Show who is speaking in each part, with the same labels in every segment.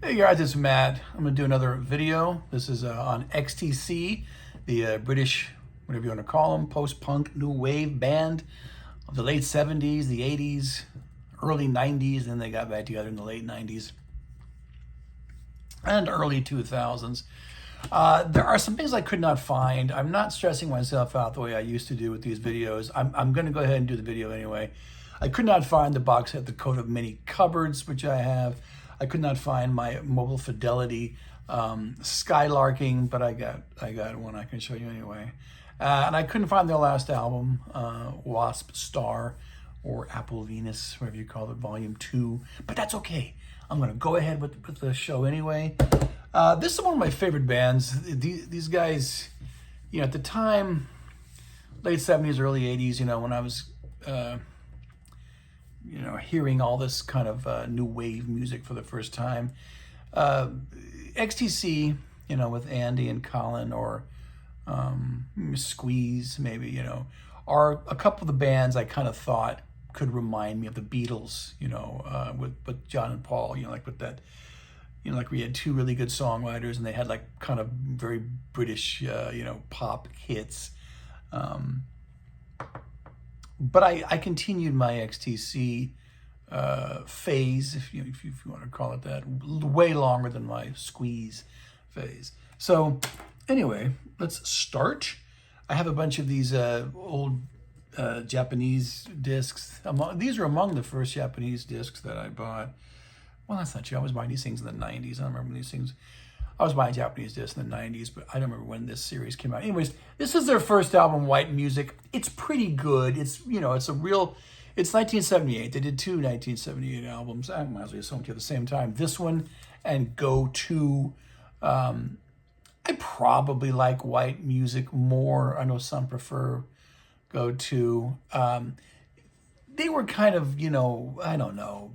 Speaker 1: Hey guys, it's Matt. I'm going to do another video. This is on XTC, the British, whatever you want to call them, post-punk new wave band of the late 70s, the 80s, early 90s, and they got back together in the late 90s and early 2000s. There are some things I could not find. I'm not stressing myself out the way I used to do with these videos. I'm going to go ahead and do the video anyway. I could not find the box set, The Coat of Many Cupboards, which I have. I could not find my Mobile Fidelity Skylarking, but I got one I can show you anyway. And I couldn't find their last album, Wasp Star, or Apple Venus, whatever you call it, Volume 2. But that's okay. I'm going to go ahead with the show anyway. This is one of my favorite bands. These guys, at the time, late 70s, early 80s, when I was, hearing all this kind of new wave music for the first time. XTC, with Andy and Colin, or Squeeze, maybe, are a couple of the bands I kind of thought could remind me of the Beatles, with John and Paul, like with that, like we had two really good songwriters and they had like kind of very British, pop hits. But I continued my XTC phase, if you want to call it that, way longer than my Squeeze phase. So anyway, let's start. I have a bunch of these old Japanese discs. These are among the first Japanese discs that I bought. Well, that's not true. I was buying these things in the 90s. I don't remember these things. I was buying Japanese discs in the 90s, but I don't remember when this series came out. Anyways, this is their first album, White Music. It's pretty good. It's 1978. They did two 1978 albums. I might as well sell them to you at the same time. This one and Go To. I probably like White Music more. I know some prefer Go To. They were kind of, I don't know,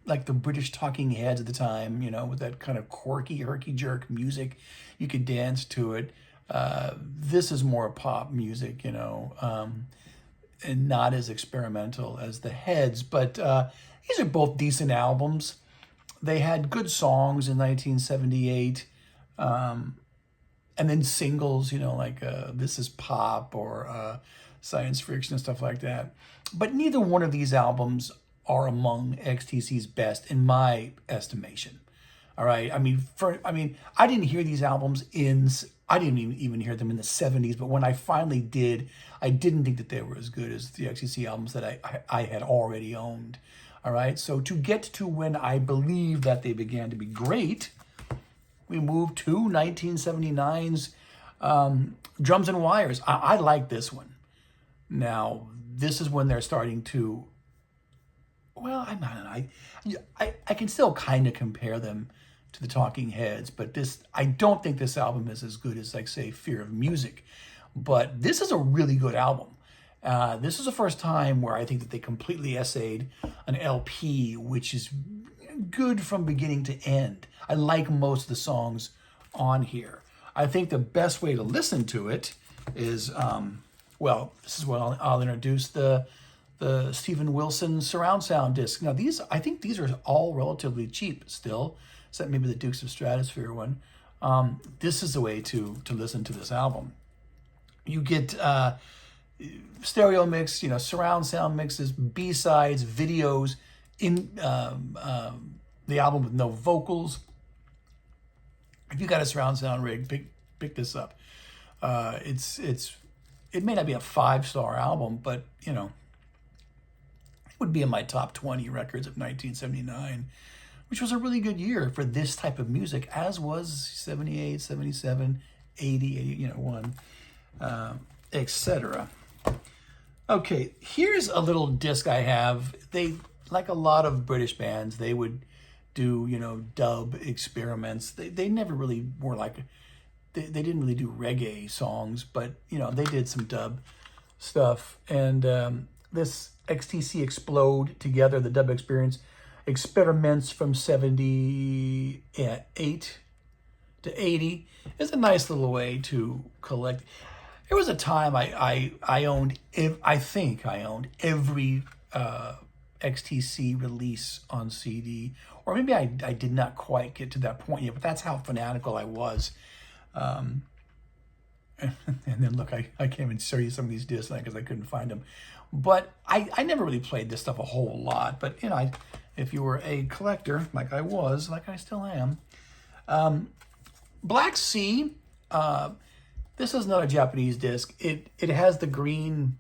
Speaker 1: like the British Talking Heads at the time, with that kind of quirky, herky-jerk music. You could dance to it. This is more pop music, and not as experimental as the Heads. But these are both decent albums. They had good songs in 1978, and then singles, like This Is Pop or Science Friction and stuff like that. But neither one of these albums are among XTC's best in my estimation. All right. I didn't hear these albums I didn't even hear them in the 70s, but when I finally did, I didn't think that they were as good as the XTC albums that I had already owned. All right. So to get to when I believe that they began to be great, we moved to 1979's Drums and Wires. I like this one. Now, this is when they're starting to, well, I can still kind of compare them to the Talking Heads, but I don't think this album is as good as, like, say, Fear of Music. But this is a really good album. This is the first time where I think that they completely essayed an LP, which is good from beginning to end. I like most of the songs on here. I think the best way to listen to it is, this is what I'll introduce the Steven Wilson surround sound disc. Now I think these are all relatively cheap still, except maybe the Dukes of Stratosphere one. This is the way to listen to this album. You get stereo mix, surround sound mixes, B-sides, videos in the album with no vocals. If you got a surround sound rig, pick this up. It may not be a 5-star album, but would be in my top 20 records of 1979, which was a really good year for this type of music, as was 78, 77, 80, 81, etc. Okay, here's a little disc I have. They, like a lot of British bands, they would do, dub experiments. They never really were like, they didn't really do reggae songs, but, they did some dub stuff. And this XTC Explode Together, the dub experience, experiments from 78 to 80 is a nice little way to collect. There was a time I owned, I think I owned every XTC release on CD, or maybe I did not quite get to that point yet, but that's how fanatical I was. And then look, I can't even show you some of these discs because I couldn't find them. But I never really played this stuff a whole lot. But, you know, if you were a collector, like I was, like I still am. Black Sea, this is not a Japanese disc. It has the green,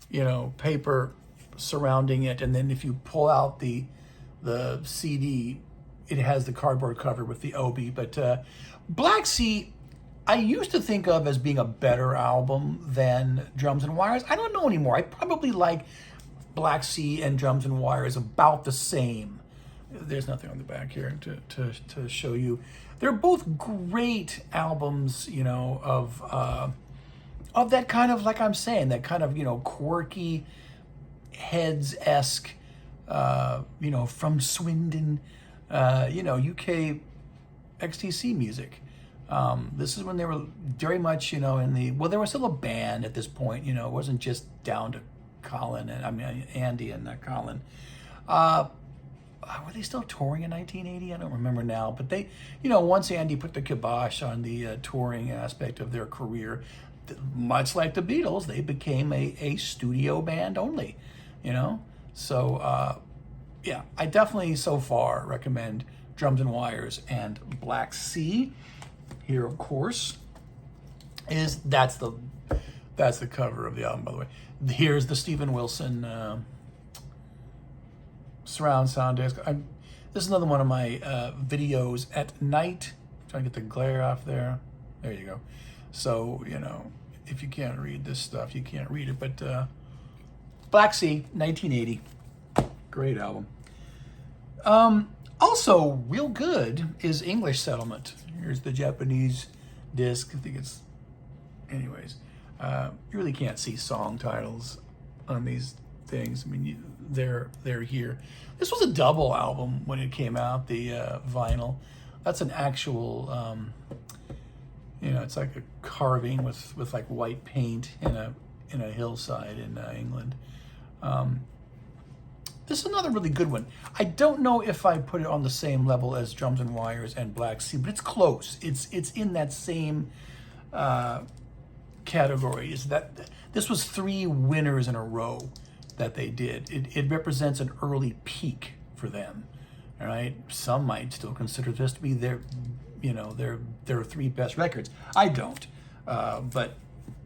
Speaker 1: you know, paper surrounding it. And then if you pull out the CD, it has the cardboard cover with the Obi. But Black Sea, I used to think of as being a better album than Drums and Wires. I don't know anymore. I probably like Black Sea and Drums and Wires about the same. There's nothing on the back here to show you. They're both great albums, you know, of that kind of, like I'm saying, that kind of, you know, quirky, Heads-esque, you know, from Swindon, you know, UK XTC music. This is when they were very much, you know, well, they were still a band at this point, you know, it wasn't just down to Colin, Andy and Colin. Were they still touring in 1980? I don't remember now, but they, you know, once Andy put the kibosh on the touring aspect of their career, much like the Beatles, they became a studio band only, you know? So, yeah, I definitely so far recommend Drums and Wires and Black Sea. Here, of course, that's the cover of the album, by the way. Here's the Steven Wilson surround sound disc. This is another one of my videos at night. Trying to get the glare off there. There you go. So, you know, if you can't read this stuff, you can't read it. But Black Sea, 1980. Great album. Also, real good is English Settlement. Here's the Japanese disc. I think it's... Anyways, you really can't see song titles on these things. I mean, they're here. This was a double album when it came out, the vinyl. That's an actual, you know, it's like a carving with like white paint in a hillside in England. This is another really good one. I don't know if I put it on the same level as Drums and Wires and Black Sea, but it's close. It's in that same category. Is that this was 3 winners in a row that they did. It represents an early peak for them. All right, some might still consider this to be their, you know, their 3 best records. I don't, but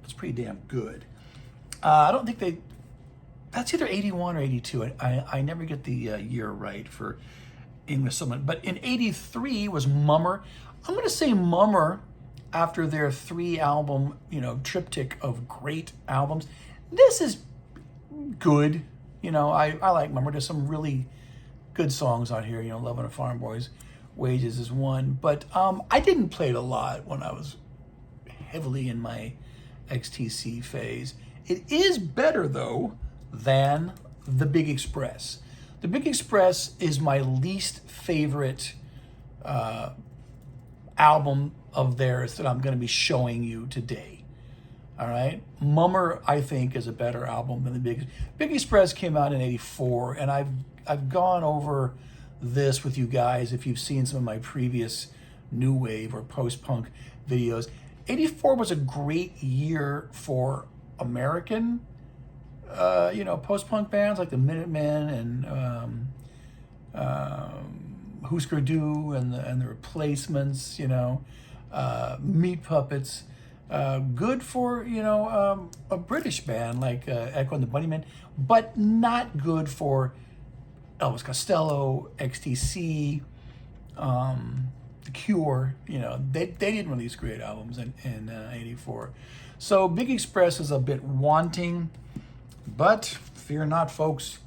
Speaker 1: it's pretty damn good. I don't think they. That's either 81 or 82. I never get the year right for English Settlement. But in 83 was Mummer. I'm going to say Mummer, after their 3-album, you know, triptych of great albums. This is good. You know, I like Mummer. There's some really good songs on here. You know, Lovin' a Farm Boy's Wages is one. But I didn't play it a lot when I was heavily in my XTC phase. It is better, though, than The Big Express. The Big Express is my least favorite album of theirs that I'm going to be showing you today. All right? Mummer, I think, is a better album than The Big Express came out in 84, and I've gone over this with you guys if you've seen some of my previous new wave or post-punk videos. 84 was a great year for American you know, post-punk bands like the Minutemen and Husker Du and the Replacements, you know, Meat Puppets. Good for, you know, a British band like Echo and the Bunnymen, but not good for Elvis Costello, XTC, The Cure. You know, they didn't release great albums in 84. So Big Express is a bit wanting. But fear not, folks,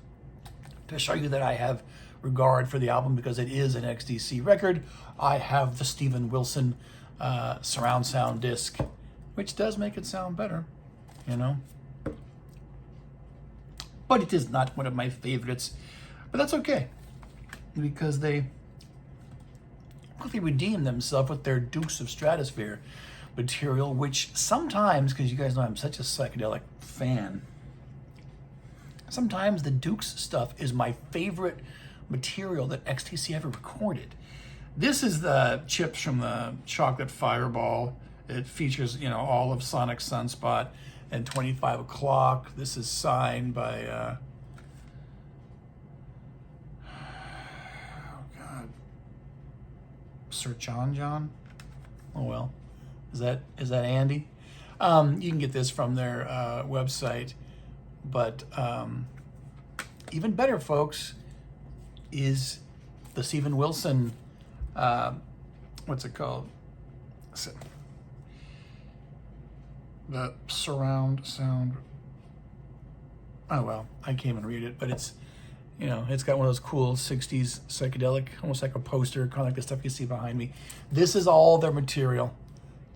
Speaker 1: to show you that I have regard for the album because it is an XTC record, I have the Steven Wilson surround sound disc, which does make it sound better, you know. But it is not one of my favorites. But that's okay, because they quickly redeem themselves with their Dukes of Stratosphere material, which sometimes, because you guys know I'm such a psychedelic fan, Sometimes the Dukes stuff is my favorite material that XTC ever recorded. This is the chips from the Chocolate Fireball. It features, you know, all of Sonic Sunspot and 25 O'Clock. This is signed by, oh God, Sir John? Oh well, is that Andy? You can get this from their website, but even better, folks, is the Steven Wilson, what's it called? The surround sound. Oh well, I can't even read it, but it's, you know, it's got one of those cool 60s psychedelic, almost like a poster, kind of like the stuff you see behind me. This is all their material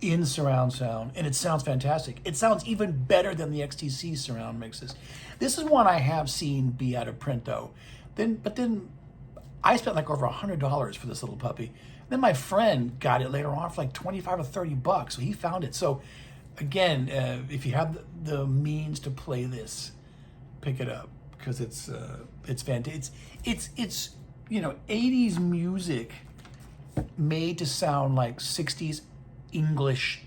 Speaker 1: in surround sound, and it sounds fantastic. It sounds even better than the XTC surround mixes. This is one I have seen be out of print though. But then I spent like over $100 for this little puppy. Then my friend got it later on for like 25 or 30 bucks, so he found it. So again, if you have the means to play this, pick it up, because it's fantastic. It's you know, 80s music made to sound like 60s English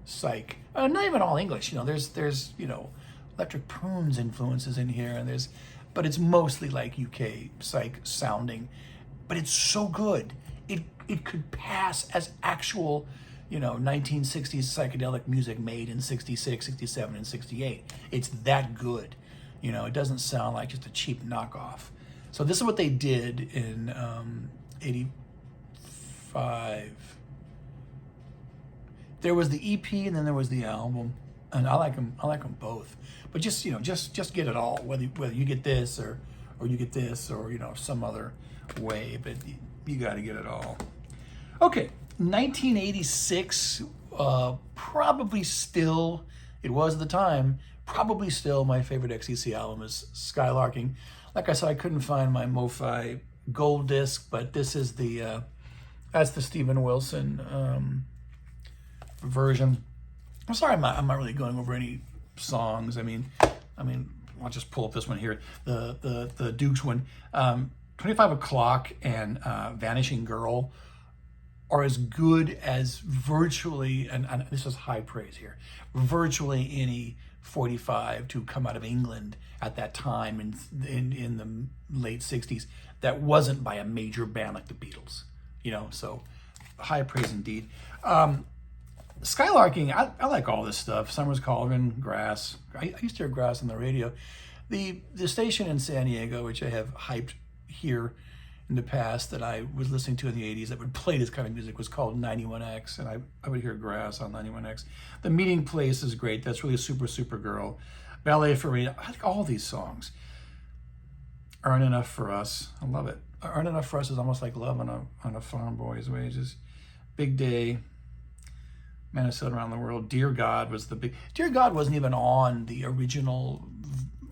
Speaker 1: psych. Not even all English, you know. There's you know, Electric Prunes influences in here, and but it's mostly like UK psych sounding. But it's so good. It could pass as actual, you know, 1960s psychedelic music made in 66, 67, and 68. It's that good. You know, it doesn't sound like just a cheap knockoff. So this is what they did in 85. There was the EP and then there was the album, and I like them both. But just, you know, just get it all. Whether you get this or you get this, or, you know, some other way, but you got to get it all. Okay, 1986, probably still, it was at the time, probably still my favorite XTC album is Skylarking. Like I said, I couldn't find my MoFi gold disc, but this is that's the Steven Wilson version. I'm sorry, I'm not really going over any songs. I mean, I'll just pull up this one here, the Dukes one. 25 O'Clock and Vanishing Girl are as good as virtually, and this is high praise here, virtually any 45 to come out of England at that time in the late 60s that wasn't by a major band like the Beatles, you know, so high praise indeed. Skylarking, I like all this stuff. Summer's Cauldron, Grass. I used to hear Grass on the radio. The station in San Diego, which I have hyped here in the past, that I was listening to in the 80s that would play this kind of music, was called 91X, and I would hear Grass on 91X. The Meeting Place is great. That's really a Super Girl. Ballet for Me. I like all these songs. Earn Enough for Us. I love it. Earn Enough for Us is almost like Love on a Farm Boy's Wages. Big Day. Minnesota Around the World. Dear God was the big... Dear God wasn't even on the original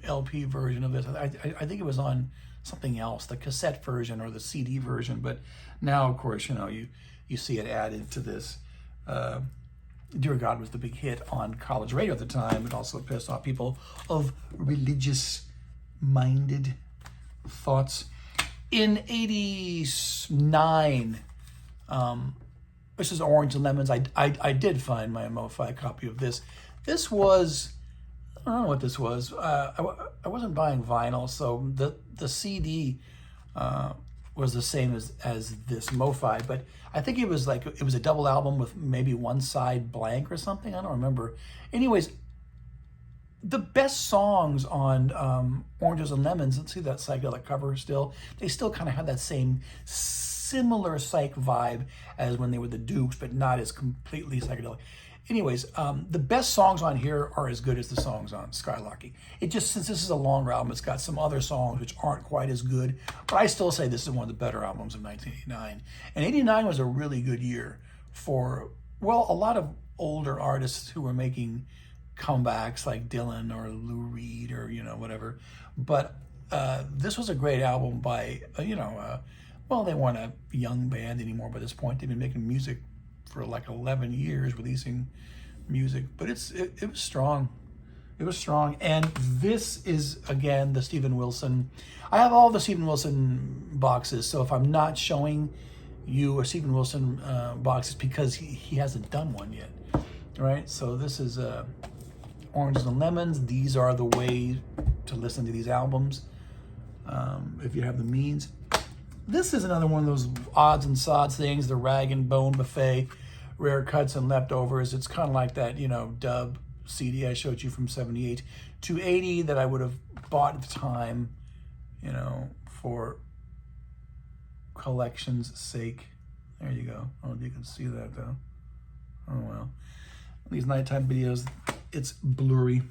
Speaker 1: LP version of this. I think it was on something else, the cassette version or the CD version, but now, of course, you know, you see it added to this. Dear God was the big hit on college radio at the time. It also pissed off people of religious-minded thoughts. In 89, this is Orange and Lemons. I did find my MoFi copy of this. This was... I don't know what this was. I wasn't buying vinyl, so the CD was the same as this MoFi, but I think it was a double album with maybe one side blank or something. I don't remember. Anyways, the best songs on Oranges and Lemons, let's see that psychedelic cover still, they still kind of have that same similar psych vibe as when they were the Dukes, but not as completely psychedelic. Anyways, the best songs on here are as good as the songs on Skylarking. It just, since this is a longer album, it's got some other songs which aren't quite as good, but I still say this is one of the better albums of 1989. And 89 was a really good year for, well, a lot of older artists who were making comebacks like Dylan or Lou Reed or, you know, whatever. But this was a great album by, well, they weren't a young band anymore by this point. They've been making music for like 11 years, releasing music, but it was strong. It was strong. And this is, again, the Steven Wilson. I have all the Steven Wilson boxes, so if I'm not showing you a Steven Wilson box, it's because he hasn't done one yet, right? So this is Oranges and Lemons. These are the way to listen to these albums if you have the means. This is another one of those odds and sods things, the Rag and Bone Buffet, Rare Cuts and Leftovers. It's kind of like that, dub CD I showed you from 78 to 80 that I would have bought at the time, for collection's sake. There you go. I don't know if you can see that though. Oh well. These nighttime videos, it's blurry.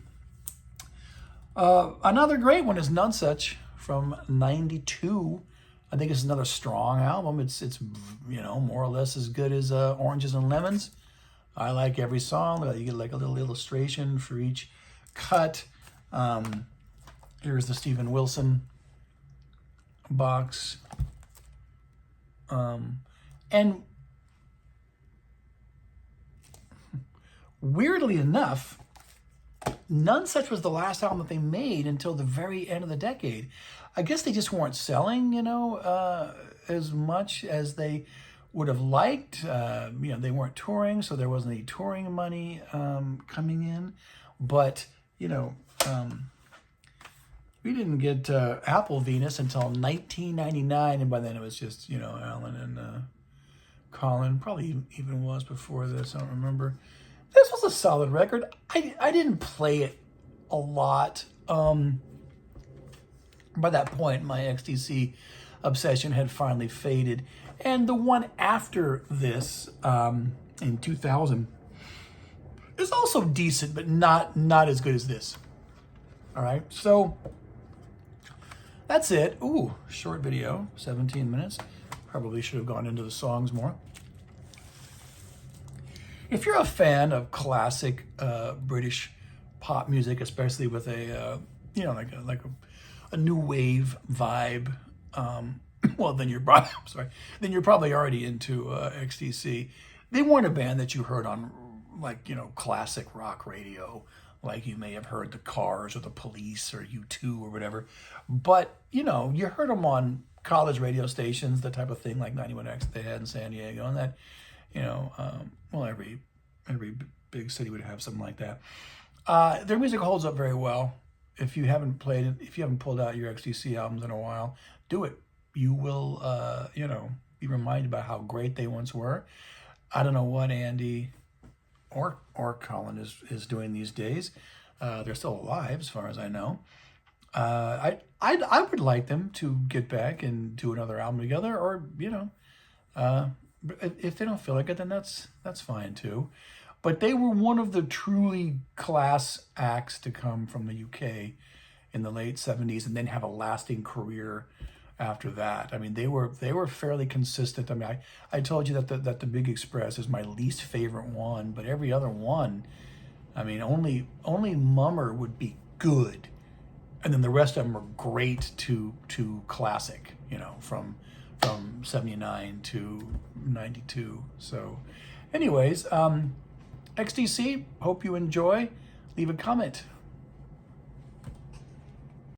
Speaker 1: Another great one is None Such from 92. I think it's another strong album. It's more or less as good as Oranges and Lemons. I like every song. You get like a little illustration for each cut. Here's the Steven Wilson box. And weirdly enough, None Such was the last album that they made until the very end of the decade. I guess they just weren't selling, as much as they would have liked. They weren't touring, so there wasn't any touring money coming in. But, we didn't get Apple Venus until 1999, and by then it was just, Alan and Colin. Probably even was before this, I don't remember. This was a solid record. I didn't play it a lot. By that point, my XTC obsession had finally faded. And the one after this, in 2000, is also decent, but not as good as this. All right, so that's it. Ooh, short video, 17 minutes. Probably should have gone into the songs more. If you're a fan of classic British pop music, especially with a a new wave vibe, well, then you're probably already into XTC. They weren't a band that you heard on classic rock radio, like you may have heard the Cars or the Police or U2 or whatever. But you heard them on college radio stations, the type of thing like 91X they had in San Diego, and that every big city would have something like that. Their music holds up very well. If you haven't played it, if you haven't pulled out your XTC albums in a while, do it. You will, be reminded by how great they once were. I don't know what Andy or Colin is doing these days. They're still alive, as far as I know. I would like them to get back and do another album together, or if they don't feel like it, then that's fine too. But they were one of the truly class acts to come from the UK in the late 70s and then have a lasting career after that. I mean, they were fairly consistent. I mean, I told you that the Big Express is my least favorite one, but every other one, I mean, only Mummer would be good, and then the rest of them are great to classic. From 79 to 92. So, anyways, XTC, hope you enjoy. Leave a comment.